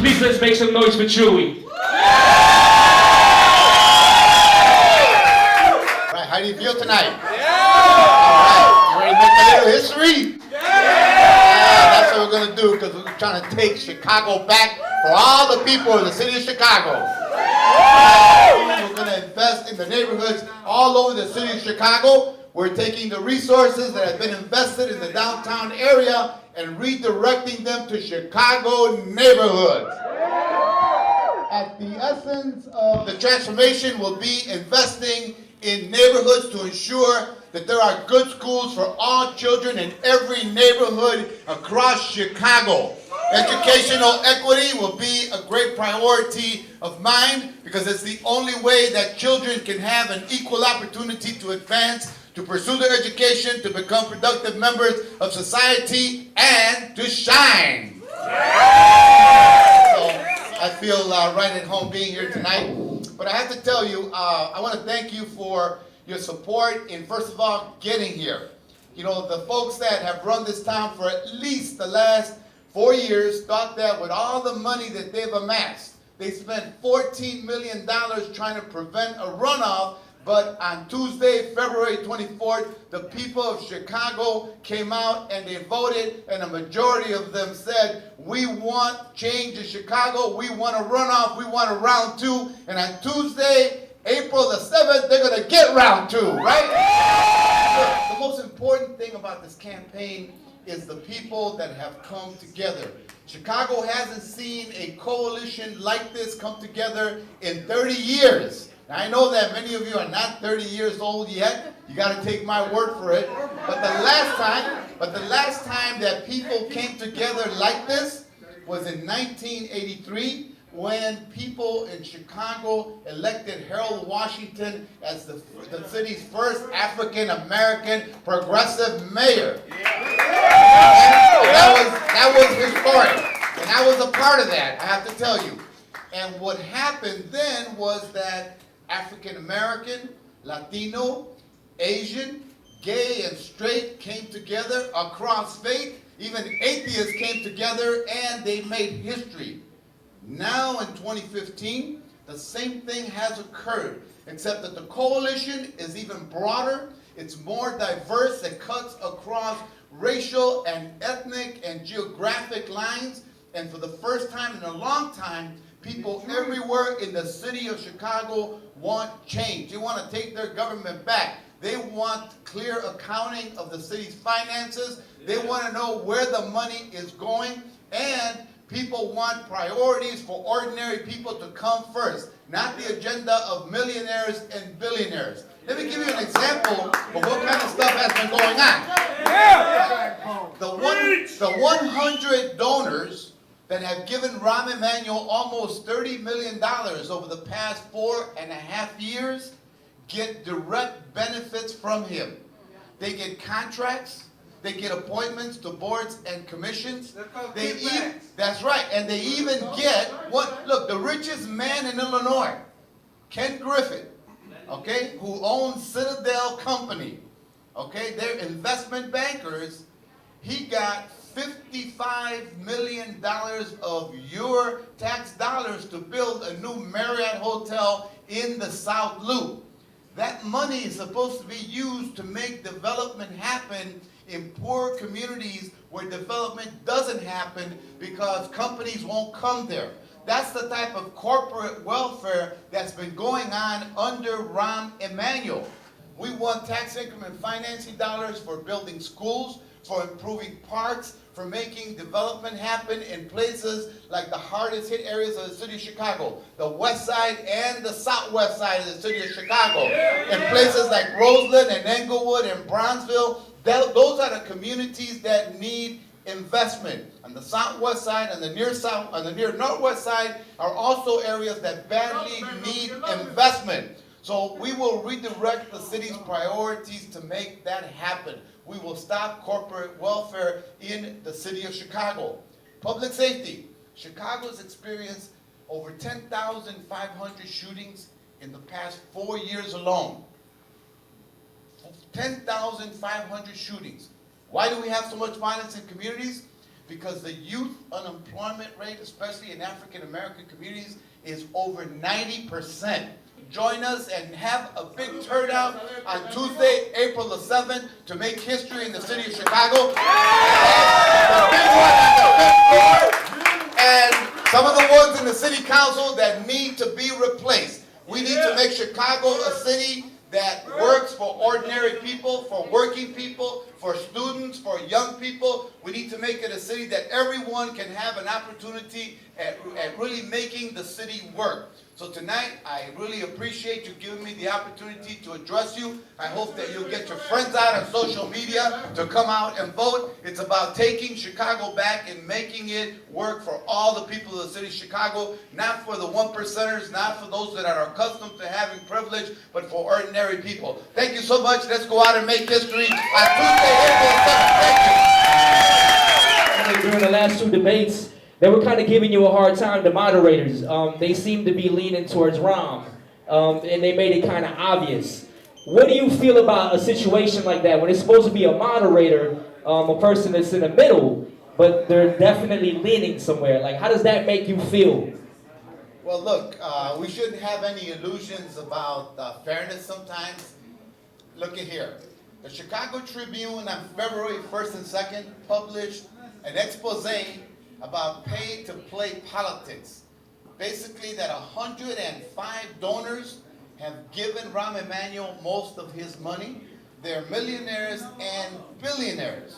Please let's make some noise for Chuy. Right, how do you feel tonight? All right, you ready to make a little history? That's what we're going to do, because we're trying to take Chicago back for all the people of the city of Chicago. We're going to invest in the neighborhoods all over the city of Chicago. We're taking the resources that have been invested in the downtown area and redirecting them to Chicago neighborhoods. At the essence of the transformation will be investing in neighborhoods to ensure that there are good schools for all children in every neighborhood across Chicago. Educational equity will be a great priority of mine because it's the only way that children can have an equal opportunity to advance, to pursue their education, to become productive members of society, and to shine. So I feel right at home being here tonight. But I have to tell you, I want to thank you for your support in, first of all, getting here. You know, the folks that have run this town for at least the last 4 years thought that with all the money that they've amassed, they spent $14 million trying to prevent a runoff. But on Tuesday, February 24th, the people of Chicago came out and they voted, and a majority of them said, we want change in Chicago, we want a runoff, we want a round two, and on Tuesday, April the 7th, they're going to get round two, right? The most important thing about this campaign is the people that have come together. Chicago hasn't seen a coalition like this come together in 30 years. Now, I know that many of you are not 30 years old yet. You got to take my word for it. But the last time that people came together like this was in 1983 when people in Chicago elected Harold Washington as the city's first African-American progressive mayor. That was historic. And I was a part of that, I have to tell you. And what happened then was that African-American, Latino, Asian, gay, and straight came together across faith. Even atheists came together and they made history. Now in 2015, the same thing has occurred, except that the coalition is even broader, it's more diverse, it cuts across racial and ethnic and geographic lines, and for the first time in a long time, people everywhere in the city of Chicago want change. They want to take their government back. They want clear accounting of the city's finances. They want to know where the money is going, and people want priorities for ordinary people to come first, not the agenda of millionaires and billionaires. Let me give you an example of what kind of stuff has been going on. The 100 donors that have given Rahm Emanuel almost $30 million over the past 4.5 years get direct benefits from him. They get contracts. They get appointments to boards and commissions. That's right, and they even get what? Look, the richest man in Illinois, Ken Griffin, okay, who owns Citadel Company, okay, they're investment bankers. He got $55 million of your tax dollars to build a new Marriott hotel in the South Loop. That money is supposed to be used to make development happen in poor communities where development doesn't happen because companies won't come there. That's the type of corporate welfare that's been going on under Rahm Emanuel. We want tax increment financing dollars for building schools, for improving parks, for making development happen in places like the hardest hit areas of the city of Chicago, the west side and the southwest side of the city of Chicago, in places like Roseland and Englewood and Bronzeville. Those are the communities that need investment. On the southwest side and the near northwest side are also areas that badly need investment. So we will redirect the city's priorities to make that happen. We will stop corporate welfare in the city of Chicago. Public safety. Chicago's experienced over 10,500 shootings in the past 4 years alone. 10,500 shootings. Why do we have so much violence in communities? because the youth unemployment rate, especially in African American communities, is over 90%. Join us and have a big turnout on Tuesday, April the 7th, to make history in the city of Chicago. The big one on the 5th floor, and some of the ones in the city council that need to be replaced. We need to make Chicago a city that works for ordinary people, for working people, for students, for young people. We need to make it a city that everyone can have an opportunity at really making the city work. So tonight, I really appreciate you giving me the opportunity to address you. I hope that you'll get your friends out on social media to come out and vote. It's about taking Chicago back and making it work for all the people of the city of Chicago, not for the 1%ers, not for those that are accustomed to having privilege, but for ordinary people. Thank you so much. Let's go out and make history on Tuesday, April 7th. Thank you. During the last two debates, they were kind of giving you a hard time, the moderators. They seemed to be leaning towards Rom, and they made it kind of obvious. What do you feel about a situation like that, when it's supposed to be a moderator, a person that's in the middle, but they're definitely leaning somewhere? Like, how does that make you feel? Well, look, we shouldn't have any illusions about fairness sometimes. Look at here. The Chicago Tribune on February 1st and 2nd published an expose about pay-to-play politics. Basically, that 105 donors have given Rahm Emanuel most of his money. They're millionaires and billionaires.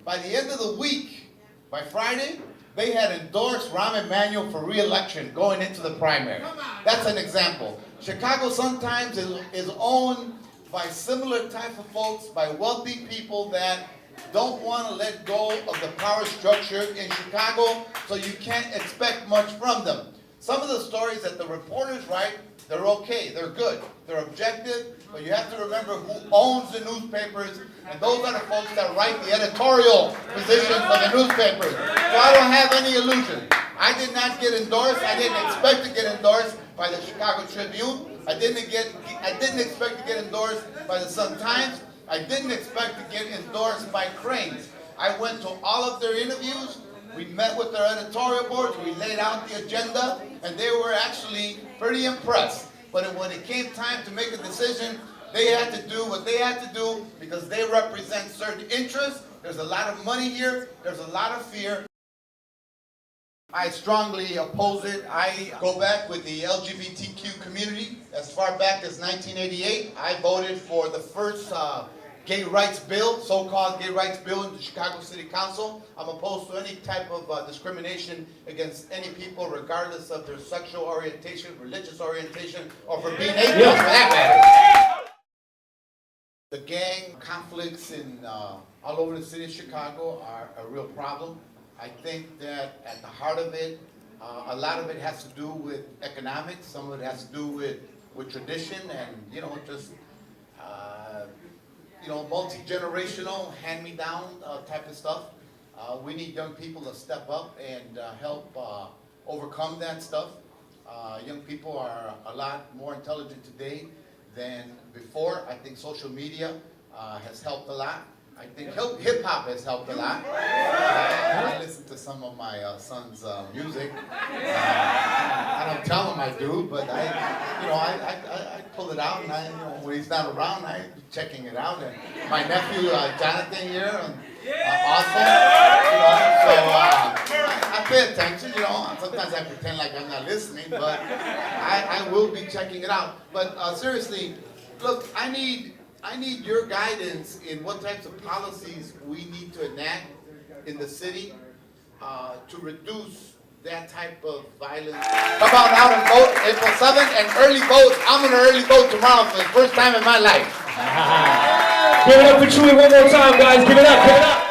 By the end of the week, by Friday, they had endorsed Rahm Emanuel for re-election going into the primary. That's an example. Chicago sometimes is owned by similar type of folks, by wealthy people that don't want to let go of the power structure in Chicago, so you can't expect much from them. Some of the stories that the reporters write, they're okay, they're good, they're objective, but you have to remember who owns the newspapers, and those are the folks that write the editorial positions for the newspapers. So I don't have any illusion. I did not get endorsed, I didn't expect to get endorsed by the Chicago Tribune, I didn't expect to get endorsed by the Sun-Times, I didn't expect to get endorsed by Cranes. I went to all of their interviews, we met with their editorial boards, we laid out the agenda, and they were actually pretty impressed. But when it came time to make a decision, they had to do what they had to do because they represent certain interests. There's a lot of money here, there's a lot of fear. I strongly oppose it. I go back with the LGBTQ community. As far back as 1988, I voted for the first gay rights bill, so-called gay rights bill in the Chicago City Council. I'm opposed to any type of discrimination against any people, regardless of their sexual orientation, religious orientation, or for being atheist, for that matter. The gang conflicts in all over the city of Chicago are a real problem. I think that at the heart of it, a lot of it has to do with economics. Some of it has to do with tradition and, just multi-generational, hand-me-down type of stuff. We need young people to step up and help overcome that stuff. Young people are a lot more intelligent today than before. I think social media has helped a lot. I think hip-hop has helped a lot. I listen to some of my son's music. I don't tell him I do, but I pull it out, and when he's not around, I'm checking it out. And my nephew Jonathan here, awesome. So I pay attention. Sometimes I pretend like I'm not listening, but I will be checking it out. But seriously, look, I need your guidance in what types of policies we need to enact in the city to reduce that type of violence. Come on out and vote April 7th and early vote. I'm going to early vote tomorrow for the first time in my life. Give it up for Chuy one more time, guys. Give it up, give it up.